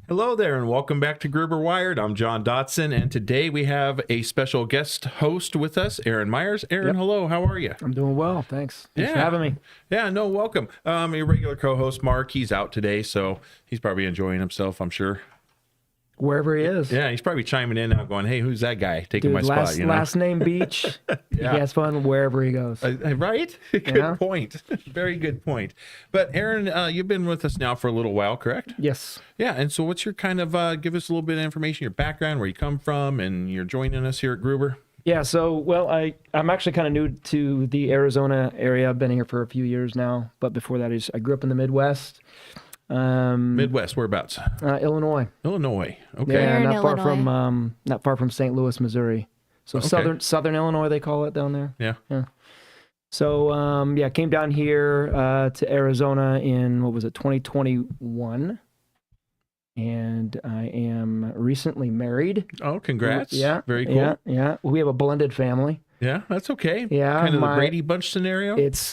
Hello there, and welcome back to Gruber Wired. I'm John Dotson, and today we have a special guest host with us, Aaron Myers. Aaron, Hello, how are you? I'm doing well, thanks. Thanks for having me. Yeah, no, welcome. Your regular co-host, Mark, he's out today, so he's probably enjoying himself, I'm sure. Wherever he is. Yeah, he's probably chiming in now going, hey, who's that guy taking my spot? You know? Last name Beach. He has fun wherever he goes. Right? Good point. Very good point. But Aaron, you've been with us now for a little while, correct? Yes. Yeah, and so what's your kind of, give us a little bit of information, your background, where you come from, and you're joining us here at Gruber? Yeah, so, well, I'm actually kind of new to the Arizona area. I've been here for a few years now, but before that, I grew up in the Midwest. Midwest, whereabouts? Illinois. Illinois. Okay. Yeah, not far from St. Louis, Missouri. So Southern Illinois, they call it down there. Yeah. So came down here to Arizona in 2021, and I am recently married. Oh, congrats! Yeah, very cool. Yeah. We have a blended family. Yeah, that's okay. Yeah, kind of the Brady Bunch scenario. It's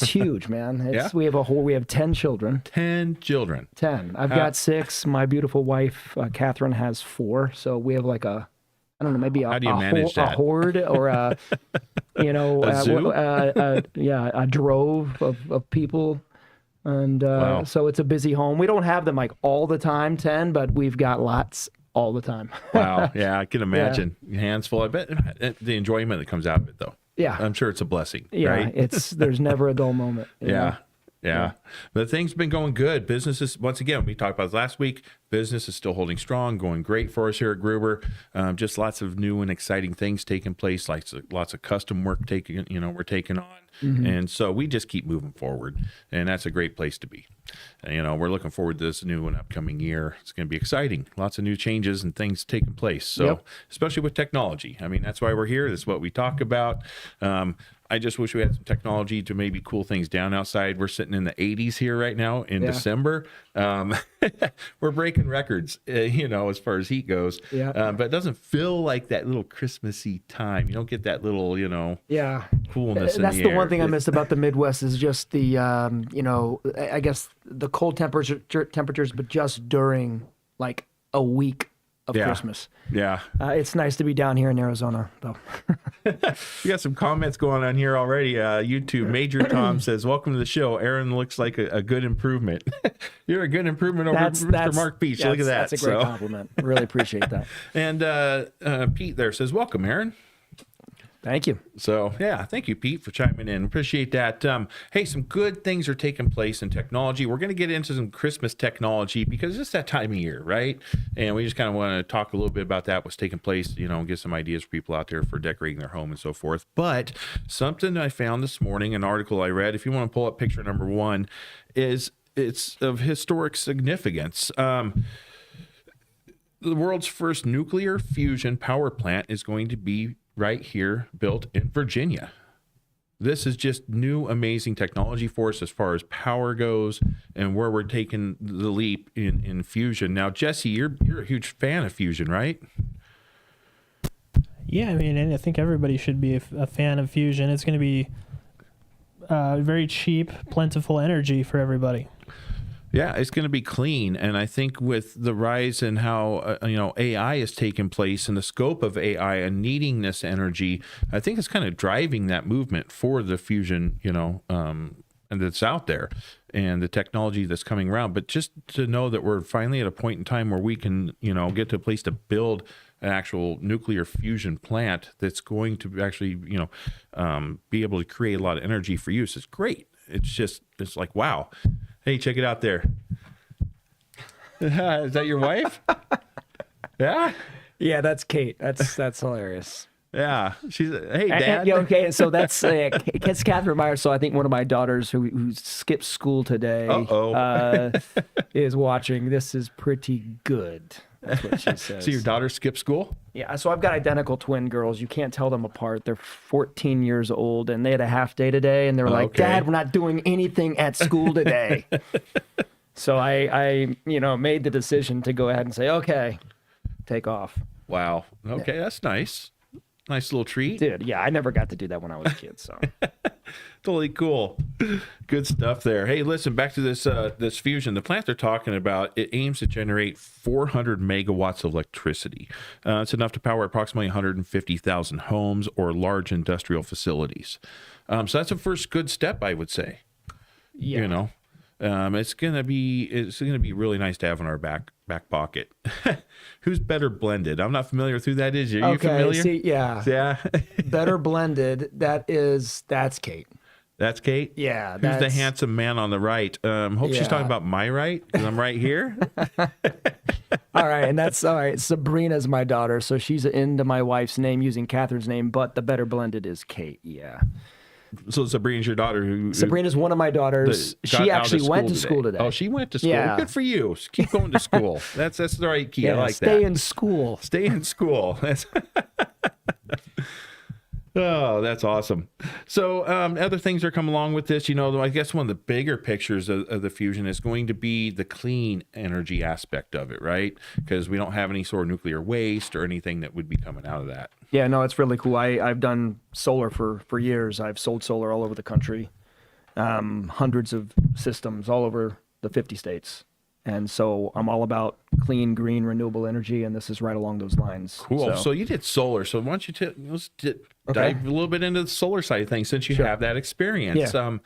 huge, man. We have 10 children. 10 children. 10. I've got 6. My beautiful wife, Catherine, has 4. So we have like maybe a horde or a a drove of people. And wow. So it's a busy home. We don't have them like all the time, 10, but we've got lots all the time. Wow. Yeah, I can imagine. Your hands full. I bet the enjoyment that comes out of it, though. Yeah. I'm sure it's a blessing. Yeah. Right? There's never a dull moment. Yeah. But things have been going good. Business is, once again, we talked about this last week, business is still holding strong, going great for us here at Gruber. Just lots of new and exciting things taking place, like lots of custom work we're taking on. Mm-hmm. And so we just keep moving forward, and that's a great place to be. And, we're looking forward to this new and upcoming year. It's going to be exciting. Lots of new changes and things taking place. So, especially with technology. I mean, that's why we're here. That's what we talk about. I just wish we had some technology to maybe cool things down outside. We're sitting in the 80s here right now in December. We're breaking records, as far as heat goes. Yeah. But it doesn't feel like that little Christmassy time. You don't get that little, coolness in the air. That's the one thing I miss about the Midwest is just the, I guess the cold temperatures, but just during like a week of Christmas. Yeah. It's nice to be down here in Arizona, though. We got some comments going on here already. YouTube, Major Tom says, welcome to the show. Aaron looks like a good improvement. You're a good improvement over Mr. Mark Beach. Look at that. That's a great compliment. Really appreciate that. And Pete there says, welcome, Aaron. Thank you. So, thank you, Pete, for chiming in. Appreciate that. Hey, some good things are taking place in technology. We're going to get into some Christmas technology because it's that time of year, right? And we just kind of want to talk a little bit about that, what's taking place, get some ideas for people out there for decorating their home and so forth. But something I found this morning, an article I read, if you want to pull up picture number 1, it's of historic significance. The world's first nuclear fusion power plant is going to be right here, built in Virginia. This is just new, amazing technology for us as far as power goes and where we're taking the leap in fusion. Now, Jesse, you're a huge fan of fusion, right? Yeah, I mean, and I think everybody should be a fan of fusion. It's going to be very cheap, plentiful energy for everybody. Yeah, it's going to be clean. And I think with the rise in how, AI is taking place and the scope of AI and needing this energy, I think it's kind of driving that movement for the fusion, and that's out there and the technology that's coming around. But just to know that we're finally at a point in time where we can, get to a place to build an actual nuclear fusion plant that's going to actually, be able to create a lot of energy for use. It's great. It's like, wow. Hey, check it out there. Is that your wife? Yeah? Yeah, that's Kate. That's hilarious. Yeah. She's, hey, Dad. Okay, so that's it's Catherine Myers. So I think one of my daughters who skipped school today is watching. This is pretty good. That's what she says. So your daughter skipped school? Yeah, so I've got identical twin girls. You can't tell them apart. They're 14 years old, and they had a half day today, and they were like, Dad, we're not doing anything at school today. So I made the decision to go ahead and say, okay, take off. Wow. Okay, that's nice. Nice little treat. Dude, yeah, I never got to do that when I was a kid, so. Totally cool. Good stuff there. Hey, listen, back to this fusion. The plant they're talking about, it aims to generate 400 megawatts of electricity. It's enough to power approximately 150,000 homes or large industrial facilities. So that's a first good step, I would say. Yeah. You know, it's gonna be really nice to have in our back pocket. Who's better blended? I'm not familiar with who that is. Are you familiar? See, yeah. Yeah. Better blended. That's Kate. That's Kate? Yeah. Who's the handsome man on the right? Hope she's talking about my right, because I'm right here. All right. And that's all right. Sabrina's my daughter. So she's into my wife's name using Catherine's name, but the better blended is Kate. Yeah. So Sabrina's your daughter. Sabrina's one of my daughters. She actually went to school today. Oh, she went to school. Yeah. Good for you. Keep going to school. That's the right key. Yeah, I like that. Stay in school. Stay in school. That's Oh, that's awesome. So other things are coming along with this. You know, I guess one of the bigger pictures of the fusion is going to be the clean energy aspect of it, right? Because we don't have any sort of nuclear waste or anything that would be coming out of that. Yeah, no, it's really cool. I've done solar for years. I've sold solar all over the country, hundreds of systems all over the 50 states. And so I'm all about clean, green, renewable energy, and this is right along those lines. Cool. So you did solar. So why don't you let's dive a little bit into the solar side of things, since you have that experience. Yeah.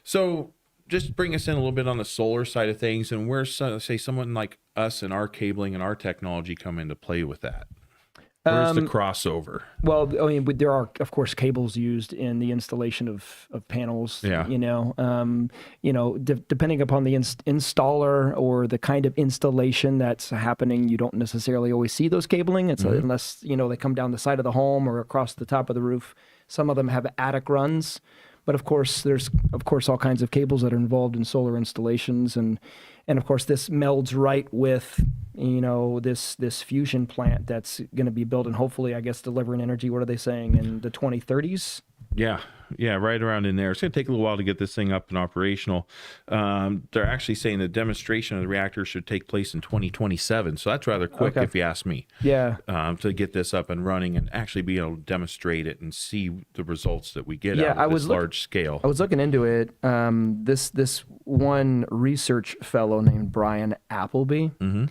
So just bring us in a little bit on the solar side of things, and where, say, someone like us and our cabling and our technology come into play with that. Where's the crossover? Well, I mean, there are, of course, cables used in the installation of panels. Yeah. Depending upon the installer or the kind of installation that's happening, you don't necessarily always see those cabling. It's unless they come down the side of the home or across the top of the roof. Some of them have attic runs, but of course, there's all kinds of cables that are involved in solar installations, and of course, this melds right with this fusion plant that's going to be built and hopefully, I guess, delivering energy. What are they saying, in the 2030s? Yeah, right around in there. It's going to take a little while to get this thing up and operational. They're actually saying the demonstration of the reactor should take place in 2027. So that's rather quick, if you ask me. Yeah. To get this up and running and actually be able to demonstrate it and see the results that we get out of this large scale. I was looking into it. This one research fellow named Brian Appleby. Mm-hmm.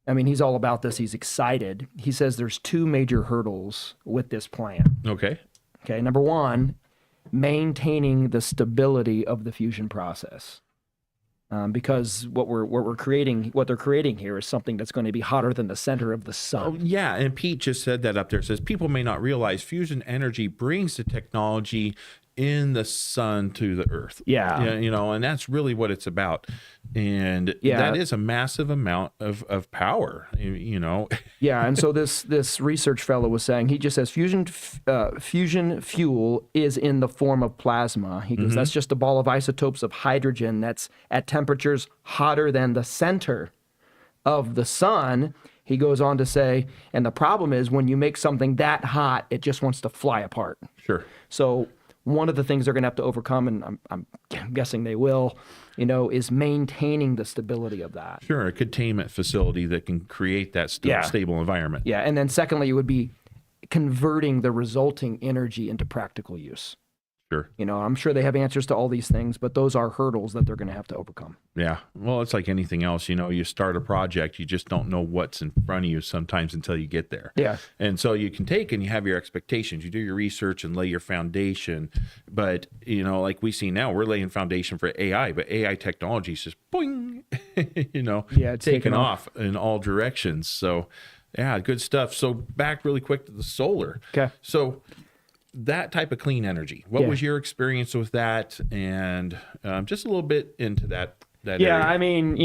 I mean, he's all about this. He's excited. He says there's two major hurdles with this plan. Okay. Number one, maintaining the stability of the fusion process, because what they're creating here is something that's going to be hotter than the center of the sun. Oh, yeah, and Pete just said that up there. It says people may not realize fusion energy brings the technology in the sun to the earth. Yeah. And that's really what it's about. And that is a massive amount of power, Yeah, and so this research fellow was saying, he just says fusion fuel is in the form of plasma. He goes, that's just a ball of isotopes of hydrogen that's at temperatures hotter than the center of the sun. He goes on to say, and the problem is when you make something that hot, it just wants to fly apart. Sure. So one of the things they're going to have to overcome, and I'm guessing they will, is maintaining the stability of that. Sure, a containment facility that can create that stable environment. Yeah, and then secondly, it would be converting the resulting energy into practical use. Sure. I'm sure they have answers to all these things, but those are hurdles that they're going to have to overcome. Yeah. Well, it's like anything else. You start a project, you just don't know what's in front of you sometimes until you get there. Yeah. And so you can take and you have your expectations, you do your research and lay your foundation. But, like we see now, we're laying foundation for AI, but AI technology is just boing, it's taking off in all directions. So, yeah, good stuff. So back really quick to the solar. Okay. So that type of clean energy, what was your experience with that? And just a little bit into that area. I mean,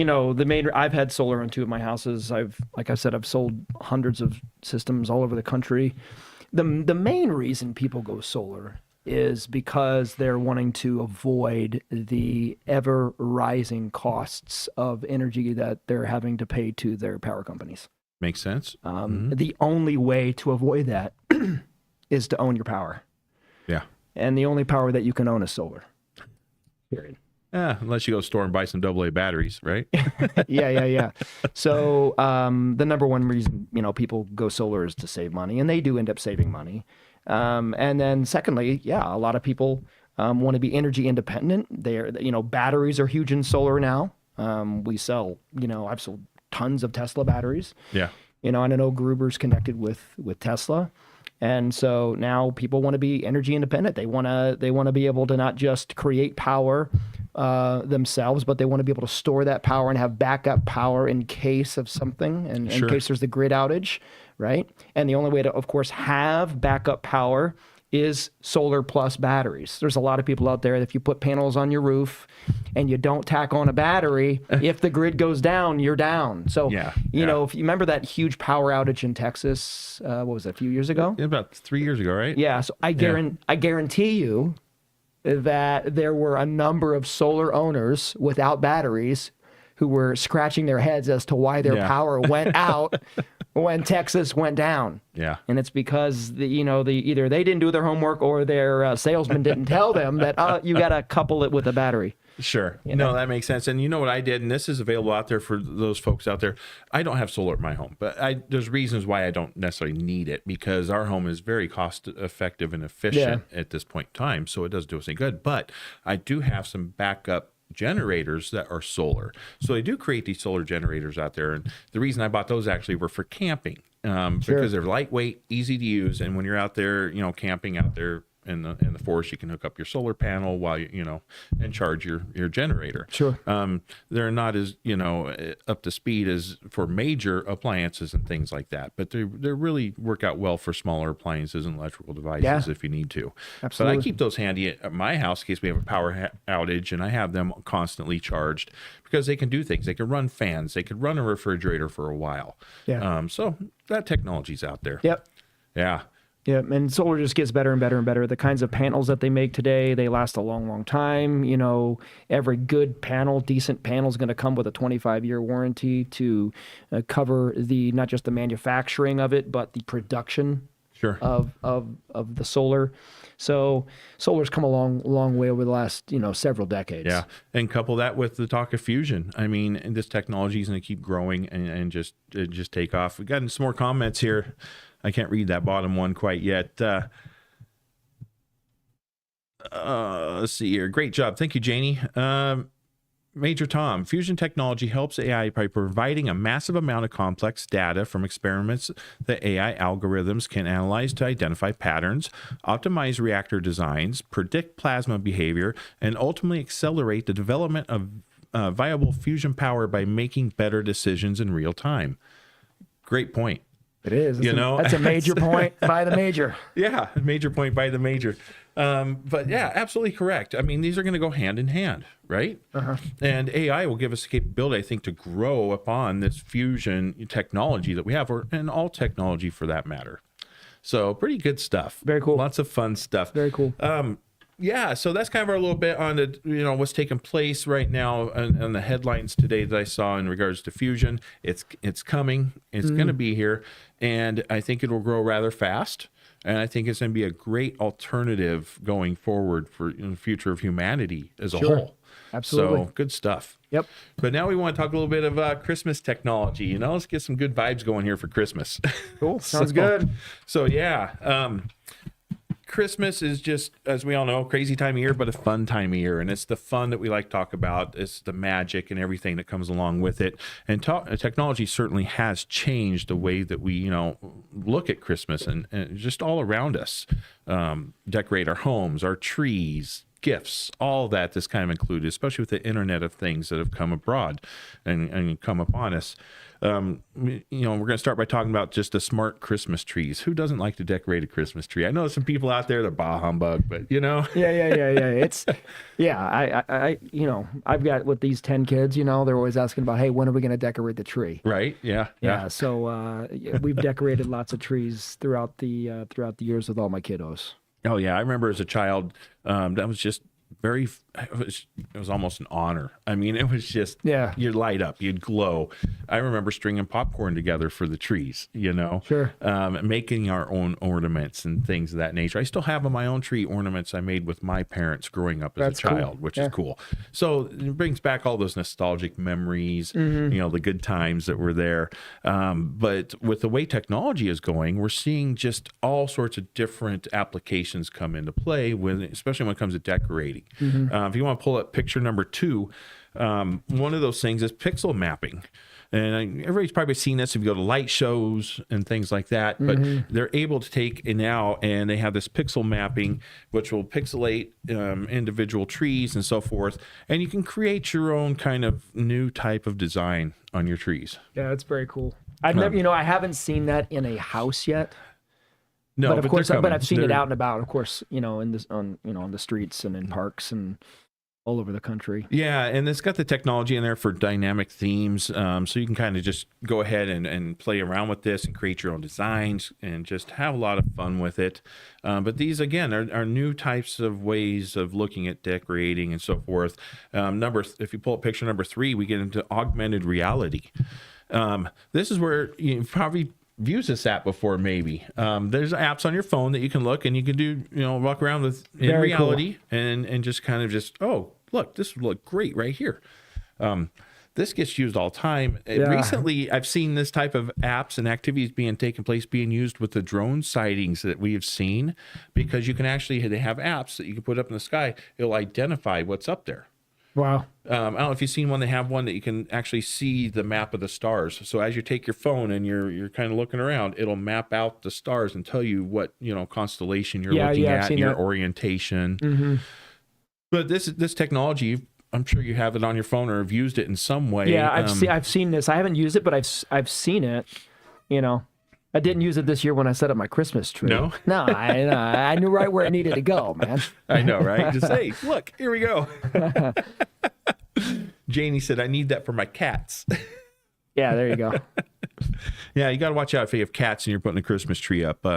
I've had solar on two of my houses. Like I said, I've sold hundreds of systems all over the country. The main reason people go solar is because they're wanting to avoid the ever rising costs of energy that they're having to pay to their power companies. Makes sense. The only way to avoid that is to own your power. Yeah. And the only power that you can own is solar. Period. Unless you go store and buy some AA batteries, right? Yeah. So the number one reason, people go solar is to save money, and they do end up saving money. And then secondly, a lot of people want to be energy independent. Batteries are huge in solar now. We sell, I've sold tons of Tesla batteries. Yeah. And I know Gruber's connected with Tesla. And so now people want to be energy independent. They want to be able to not just create power themselves, but they want to be able to store that power and have backup power in case of something, and in case there's the grid outage, right? And the only way to, of course, have backup power is solar plus batteries. There's a lot of people out there that if you put panels on your roof and you don't tack on a battery, if the grid goes down, you're down. So, if you remember that huge power outage in Texas, what was it, a few years ago? About 3 years ago, right? Yeah. So I guarantee you that there were a number of solar owners without batteries who were scratching their heads as to why their power went out when Texas went down. Yeah. And it's because either they didn't do their homework or their salesman didn't tell them that you got to couple it with a battery. Sure. No, that makes sense. And you know what I did, and this is available out there for those folks out there. I don't have solar at my home, but there's reasons why I don't necessarily need it, because our home is very cost effective and efficient at this point in time. So it doesn't do us any good. But I do have some backup generators that are solar. So they do create these solar generators out there. And the reason I bought those actually were for camping, because they're lightweight, easy to use. And when you're out there, camping out there in the forest, you can hook up your solar panel while and charge your generator. Sure. They're not as up to speed as for major appliances and things like that, but they really work out well for smaller appliances and electrical devices if you need to. Absolutely. But I keep those handy at my house in case we have a power outage, and I have them constantly charged because they can do things. They can run fans. They could run a refrigerator for a while. Yeah. So that technology's out there. Yep. Yeah. Yeah, and solar just gets better and better and better. The kinds of panels that they make today, they last a long, long time. Every good panel, decent panel is going to come with a 25-year warranty to cover not just the manufacturing of it, but the production of the solar. So solar's come a long way over the last, several decades. Yeah, and couple that with the talk of fusion. I mean, this technology is going to keep growing and just take off. We've gotten some more comments here. I can't read that bottom one quite yet. Let's see here. Great job. Thank you, Janie. Major Tom, fusion technology helps AI by providing a massive amount of complex data from experiments that AI algorithms can analyze to identify patterns, optimize reactor designs, predict plasma behavior, and ultimately accelerate the development of viable fusion power by making better decisions in real time. Great point. It is. That's a major point by the major. Yeah, major point by the major. But yeah, absolutely correct. I mean, these are going to go hand in hand, right? And AI will give us the capability, I think, to grow upon this fusion technology that we have, and all technology for that matter. So pretty good stuff. Very cool. Lots of fun stuff. Very cool. Yeah, so that's kind of our little bit on the what's taking place right now and the headlines today that I saw in regards to fusion. It's coming. It's going to be here, and I think it will grow rather fast. And I think it's going to be a great alternative going forward for the future of humanity as a whole. Absolutely. So good stuff. Yep. But now we want to talk a little bit of Christmas technology. Let's get some good vibes going here for Christmas. Cool. Sounds good. So yeah. Christmas is just, as we all know, crazy time of year, but a fun time of year. And it's the fun that we like to talk about. It's the magic and everything that comes along with it. And technology certainly has changed the way that we, look at Christmas and just all around us. Decorate our homes, our trees, gifts, all that is kind of included, especially with the Internet of Things that have come abroad and come upon us. We're going to start by talking about just the smart Christmas trees. Who doesn't like to decorate a Christmas tree? I know some people out there that bah humbug, but Yeah. It's, I've got with these 10 kids, they're always asking about, hey, when are we going to decorate the tree? Right. Yeah. So we've decorated lots of trees throughout the years with all my kiddos. Oh yeah. I remember as a child, that was just it was almost an honor. I mean, it was just, you'd light up, you'd glow. I remember stringing popcorn together for the trees, Sure. Making our own ornaments and things of that nature. I still have my own tree ornaments I made with my parents growing up as That's a cool. child, which is cool. So it brings back all those nostalgic memories, the good times that were there. But with the way technology is going, we're seeing just all sorts of different applications come into play, especially when it comes to decorating. If you want to pull up picture number 2, one of those things is pixel mapping. And everybody's probably seen this if you go to light shows and things like that, but they're able to take now and they have this pixel mapping, which will pixelate individual trees and so forth. And you can create your own kind of new type of design on your trees. Yeah, that's very cool. I've never, I haven't seen that in a house yet. No, but of course, but I've seen it out and about, of course, on the streets and in parks and all over the country. Yeah, and it's got the technology in there for dynamic themes, so you can kind of just go ahead and play around with this and create your own designs and just have a lot of fun with it. But these, again, are new types of ways of looking at decorating and so forth. If you pull up picture number 3, we get into augmented reality. This is where you probably used this app before, maybe. There's apps on your phone that you can look and you can do, walk around with in Very reality and just kind of oh, look, this would look great right here. This gets used all the time. Yeah. Recently, I've seen this type of apps and activities being used with the drone sightings that we have seen, because you can actually, they have apps that you can put up in the sky. It'll identify what's up there. Wow. I don't know if you've seen one. They have one that you can actually see the map of the stars. So as you take your phone and you're kind of looking around, it'll map out the stars and tell you what constellation you're looking at, your orientation. But this technology, I'm sure you have it on your phone or have used it in some way. Yeah, I've seen this. I haven't used it, but I've seen it. I didn't use it this year when I set up my Christmas tree. No? No, I knew right where it needed to go, man. I know, right? Just, hey, look, here we go. Janie said, I need that for my cats. Yeah, there you go. Yeah, you got to watch out if you have cats and you're putting a Christmas tree up.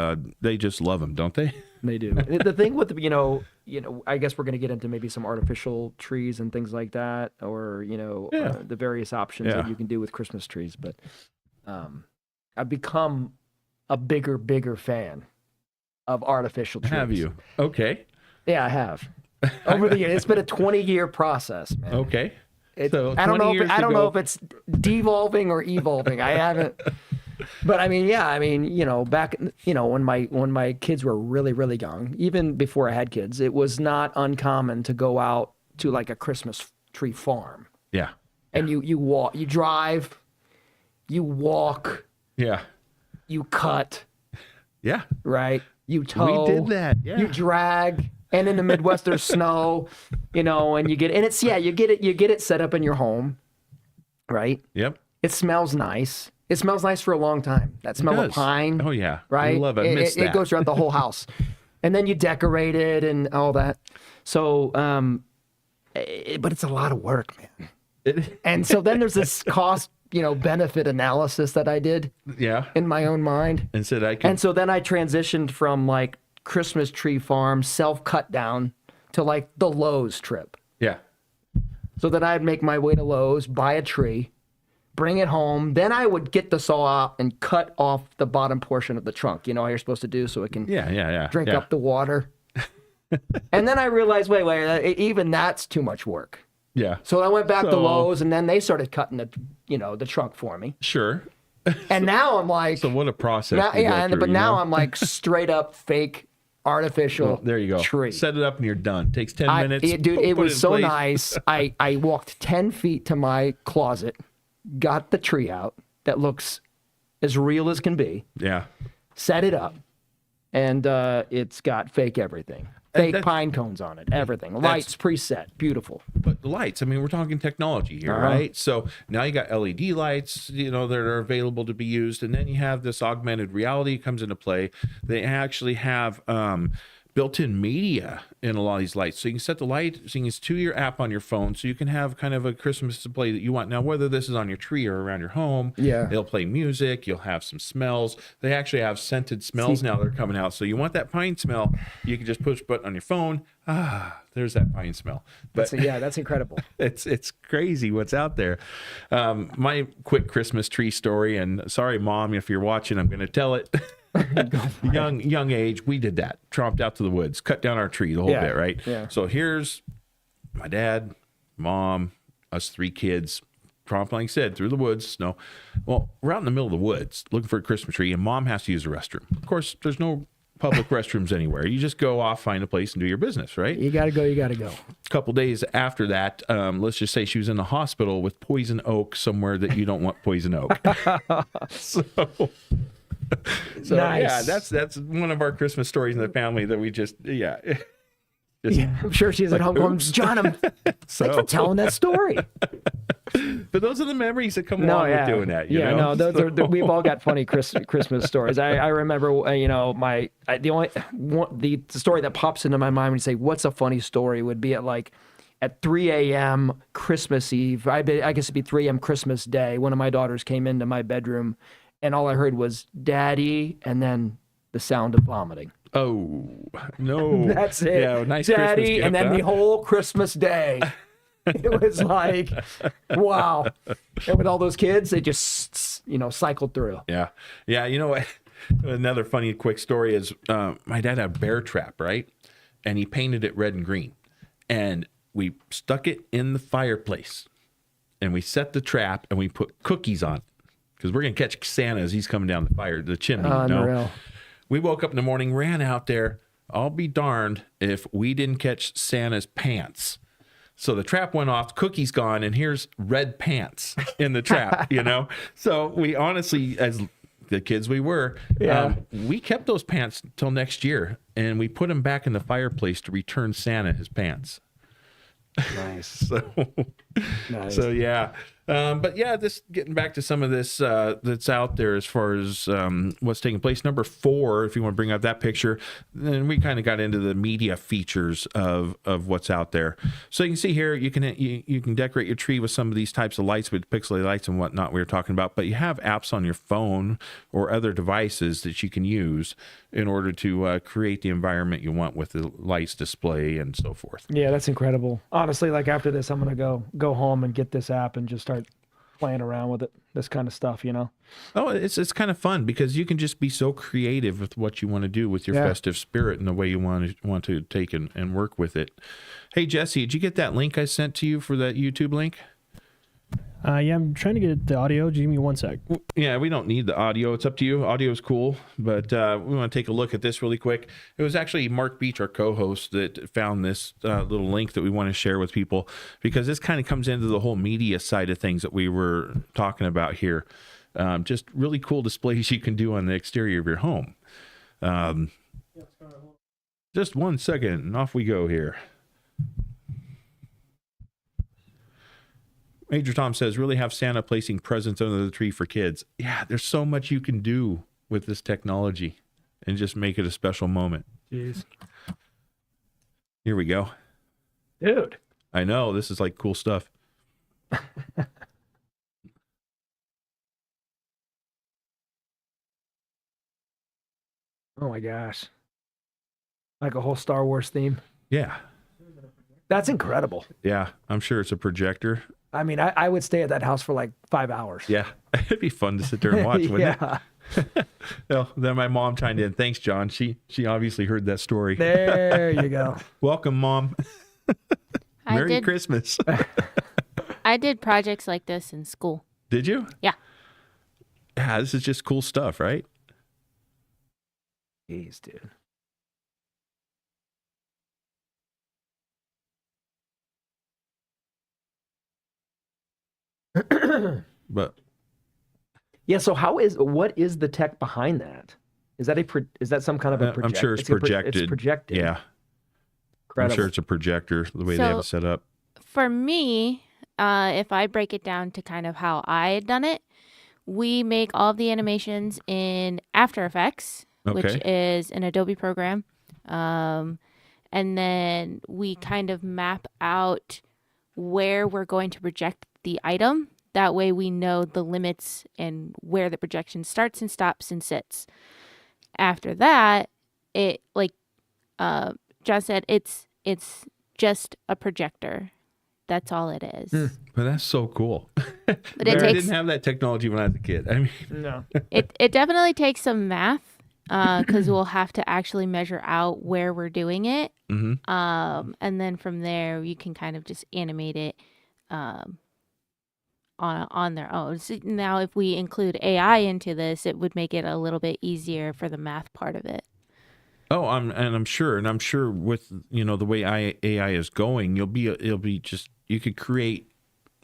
They just love them, don't they? They do. The thing with, I guess we're going to get into maybe some artificial trees and things like that, or, the various options that you can do with Christmas trees. But I've become a bigger fan of artificial trees. Have you? Okay. Yeah, I have. Over the years, it's been a 20-year process, man. Okay. So I don't know if it's devolving or evolving. I haven't. But back when my kids were really, really young, even before I had kids, it was not uncommon to go out to like a Christmas tree farm. Yeah. And you walk, you drive, you walk. Yeah. You cut. Yeah. Right. You tow. We did that. Yeah. You drag. And in the Midwest, there's snow, and you get it set up in your home, right? Yep. It smells nice. It smells nice for a long time. That smell of pine. Oh yeah. Right. I love it. It goes throughout the whole house, and then you decorate it and all that. So, but it's a lot of work, man. And so then there's this cost, benefit analysis that I did. Yeah. In my own mind. And said And so then I transitioned from like Christmas tree farm, self-cut down, to like the Lowe's trip. Yeah. So that I'd make my way to Lowe's, buy a tree, bring it home. Then I would get the saw out and cut off the bottom portion of the trunk. You know how you're supposed to do, so it can drink up the water. And then I realized, wait, even that's too much work. Yeah. So I went back to Lowe's, and then they started cutting the trunk for me. Sure. And now I'm like, so what a process. Now I'm like straight up fake artificial there you go. Tree. Set it up and you're done. Takes 10 minutes. It was so nice. I walked 10 feet to my closet, got the tree out that looks as real as can be. Yeah. Set it up, and it's got fake everything. Fake pine cones on it, everything. Lights preset, beautiful. But the lights, we're talking technology here, right? So now you got LED lights, that are available to be used. And then you have this augmented reality comes into play. They actually have built-in media in a lot of these lights. So you can set the light, so you can to your app on your phone, so you can have kind of a Christmas display that you want. Now, whether this is on your tree or around your home, it'll play music. You'll have some smells. They actually have scented smells now that are coming out. So you want that pine smell, you can just push a button on your phone. There's that pine smell. But that's incredible. It's crazy what's out there. My quick Christmas tree story, and sorry, Mom, if you're watching, I'm going to tell it. young age, we did that. Tromped out to the woods, cut down our tree, the whole bit, right? Yeah. So here's my dad, Mom, us 3 kids, tromping, like I said, through the woods, snow. Well, we're out in the middle of the woods looking for a Christmas tree, and Mom has to use the restroom. Of course, there's no public restrooms anywhere. You just go off, find a place, and do your business, right? You gotta go. A couple days after that, let's just say she was in the hospital with poison oak somewhere that you don't want poison oak. So nice. Yeah, that's one of our Christmas stories in the family that we just I'm sure she's at home going, John, thanks for telling that story. But those are the memories that come along with doing that. You know? We've all got funny Christmas stories. I remember, the story that pops into my mind when you say, what's a funny story, would be at 3 a.m. Christmas Eve. I guess it'd be 3 a.m. Christmas Day. One of my daughters came into my bedroom, and all I heard was "Daddy," and then the sound of vomiting. Oh no! That's it. Yeah, nice Daddy, Christmas gift, and then the whole Christmas day. It was like, wow. And with all those kids, they just, cycled through. Yeah. You know what? Another funny quick story is my dad had a bear trap, right? And he painted it red and green. And we stuck it in the fireplace. And we set the trap and we put cookies on it. Because we're going to catch Santa as he's coming down the chimney. Unreal. We woke up in the morning, ran out there. I'll be darned if we didn't catch Santa's pants. So the trap went off, cookies gone, and here's red pants in the trap, So we honestly, as the kids we were, we kept those pants till next year, and we put them back in the fireplace to return Santa his pants. Nice. Nice. So yeah. But yeah, this getting back to some of this that's out there as far as what's taking place. Number 4, if you want to bring up that picture, then we kind of got into the media features of what's out there. So you can see here, you can decorate your tree with some of these types of lights, with pixely lights and whatnot we were talking about. But you have apps on your phone or other devices that you can use in order to create the environment you want with the lights display and so forth. Yeah, that's incredible. Honestly, after this, I'm gonna go home and get this app and just start playing around with it, this kind of stuff, Oh, it's kind of fun because you can just be so creative with what you want to do with your festive spirit and the way you want to take and work with it. Hey, Jesse, did you get that link I sent to you for that YouTube link? Yeah, I'm trying to get the audio. Just give me 1 sec. Yeah, we don't need the audio. It's up to you. Audio is cool, but we want to take a look at this really quick. It was actually Mark Beach, our co-host, that found this little link that we want to share with people, because this kind of comes into the whole media side of things that we were talking about here. Just really cool displays you can do on the exterior of your home. Just 1 second, and off we go here. Major Tom says, really have Santa placing presents under the tree for kids. Yeah, there's so much you can do with this technology and just make it a special moment. Jeez. Here we go. Dude. I know, this is like cool stuff. Oh my gosh. Like a whole Star Wars theme. Yeah. That's incredible. Yeah, I'm sure it's a projector. I mean, I would stay at that house for 5 hours. Yeah, it'd be fun to sit there and watch, wouldn't it? Well, then my mom chimed in. Thanks, John. She obviously heard that story. There you go. Welcome, Mom. Merry Christmas. I did projects like this in school. Did you? Yeah. Yeah, this is just cool stuff, right? Jeez, dude. But yeah, so what is the tech behind that? Is that some kind of a projector? I'm sure it's projected. It's projected. Yeah. Incredible. I'm sure it's a projector, the way they have it set up. For me, if I break it down to kind of how I had done it, we make all of the animations in After Effects, which is an Adobe program. And then we kind of map out where we're going to project the item. That way we know the limits and where the projection starts and stops and sits. After that, it, like John said, it's just a projector. That's all it is. But that's so cool. But I didn't have that technology when I was a kid. I mean, No. It definitely takes some math because we'll have to actually measure out where we're doing it. And then from there, you can kind of just animate it on their own. So now, if we include AI into this, it would make it a little bit easier for the math part of it. oh, I'm sure with the way AI is going, it'll be just, you could create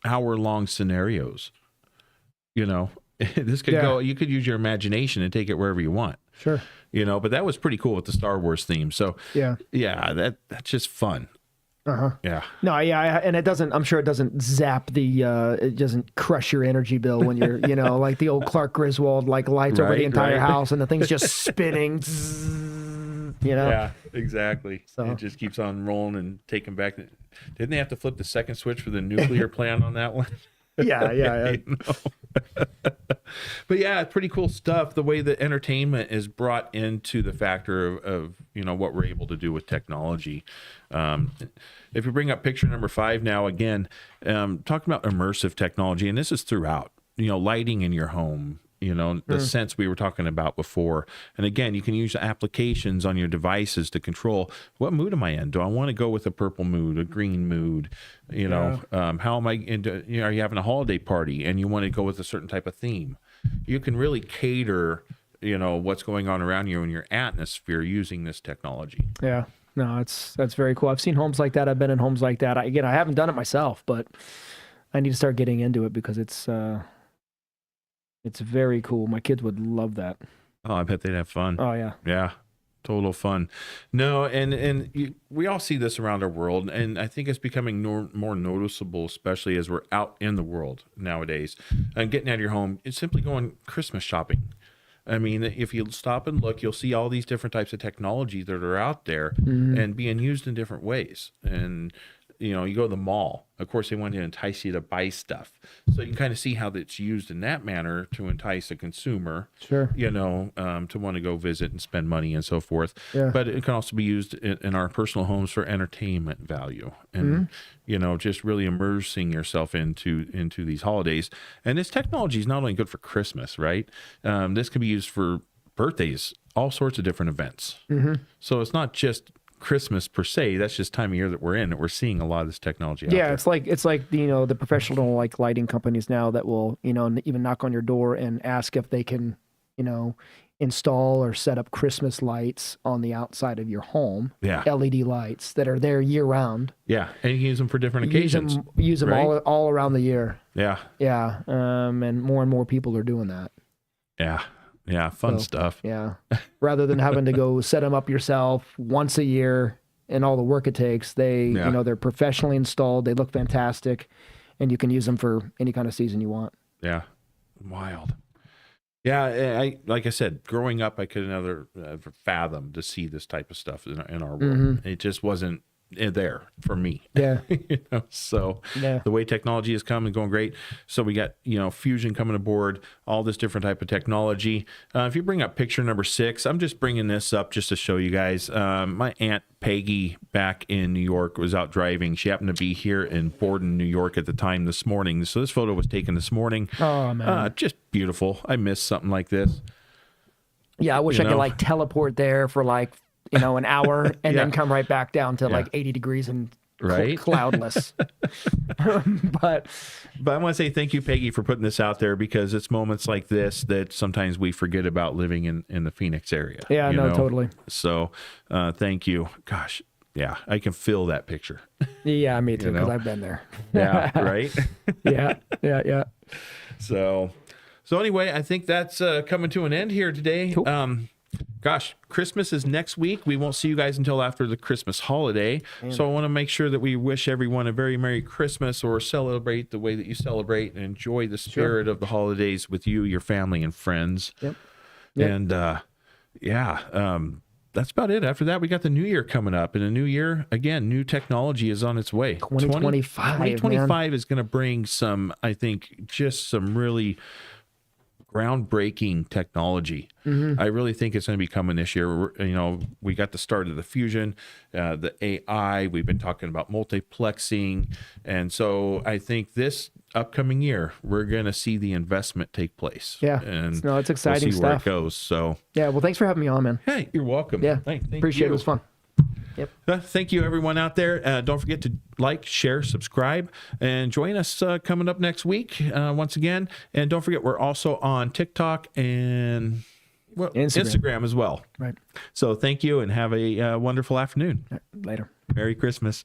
hour-long scenarios. This could go. You could use your imagination and take it wherever you want. Sure. But that was pretty cool with the Star Wars theme. So Yeah. that's just fun. Yeah. No, yeah, and it doesn't. I'm sure it doesn't zap the. It doesn't crush your energy bill when you're, like the old Clark Griswold, like lights over the entire house and the thing's just spinning. Yeah, exactly. So. It just keeps on rolling and taking back. Didn't they have to flip the second switch for the nuclear plant on that one? Yeah. But yeah, pretty cool stuff. The way that entertainment is brought into the factor of what we're able to do with technology. If you bring up picture number 5 now, again, talking about immersive technology, and this is throughout, lighting in your home, the sense we were talking about before. And again, you can use applications on your devices to control, what mood am I in? Do I want to go with a purple mood, a green mood? How am I into, are you having a holiday party and you want to go with a certain type of theme? You can really cater, what's going on around you in your atmosphere using this technology. Yeah. No, that's very cool. I've seen homes like that. I've been in homes like that. I haven't done it myself, but I need to start getting into it because it's very cool. My kids would love that. Oh, I bet they'd have fun. Oh yeah. Yeah. Total fun. No, and we all see this around our world, and I think it's becoming more noticeable, especially as we're out in the world nowadays. And getting out of your home, it's simply going Christmas shopping. I mean, if you stop and look, you'll see all these different types of technology that are out there and being used in different ways. And you go to the mall. Of course, they want to entice you to buy stuff. So you can kind of see how that's used in that manner to entice a consumer, Sure. To want to go visit and spend money and so forth. Yeah. But it can also be used in our personal homes for entertainment value and, just really immersing yourself into these holidays. And this technology is not only good for Christmas, right? This can be used for birthdays, all sorts of different events. So it's not just Christmas per se. That's just time of year that we're in, that we're seeing a lot of this technology out there. It's like the professional lighting companies now that will even knock on your door and ask if they can install or set up Christmas lights on the outside of your home. Yeah. LED lights that are there year round. Yeah, and you can use them for different occasions. Use them right? all around the year. Yeah. Yeah. And more people are doing that. Yeah. Yeah, fun stuff. Yeah. Rather than having to go set them up yourself once a year and all the work it takes, they're professionally installed. They look fantastic, and you can use them for any kind of season you want. Yeah. Wild. Yeah, like I said, growing up, I could never fathom to see this type of stuff in our world. It just wasn't there for me. Yeah. So the way technology has come and going great. So we got, fusion coming aboard, all this different type of technology. If you bring up picture number 6, I'm just bringing this up just to show you guys. My Aunt Peggy back in New York was out driving. She happened to be here in Borden, New York at the time this morning. So this photo was taken this morning. Oh, man. Just beautiful. I miss something like this. Yeah, I wish I could teleport there for an hour and then come right back down to 80 degrees and cloudless. but I want to say thank you, Peggy, for putting this out there, because it's moments like this that sometimes we forget about living in the Phoenix area. Yeah, totally. So thank you. Gosh, yeah, I can feel that picture. Yeah, me too, because I've been there. Yeah, right? Yeah. So anyway, I think that's coming to an end here today. Cool. Gosh, Christmas is next week. We won't see you guys until after the Christmas holiday. So I want to make sure that we wish everyone a very Merry Christmas, or celebrate the way that you celebrate and enjoy the spirit of the holidays with you, your family, and friends. Yep. And that's about it. After that, we got the new year coming up. And a new year, again, new technology is on its way. 2025. 2025 is going to bring some, I think, just some really groundbreaking technology. I really think it's going to be coming this year. We got the start of the fusion, the AI. We've been talking about multiplexing. And so I think this upcoming year, we're going to see the investment take place. Yeah. And No, it's exciting we'll see where stuff. it goes. So, Yeah. Well, thanks for having me on, man. hey, you're welcome. Yeah. Thank Appreciate you. it. It was fun. Thank you, everyone out there. Don't forget to like, share, subscribe, and join us coming up next week once again. And don't forget, we're also on TikTok and Instagram as well. Right. So thank you and have a wonderful afternoon. Later. Merry Christmas.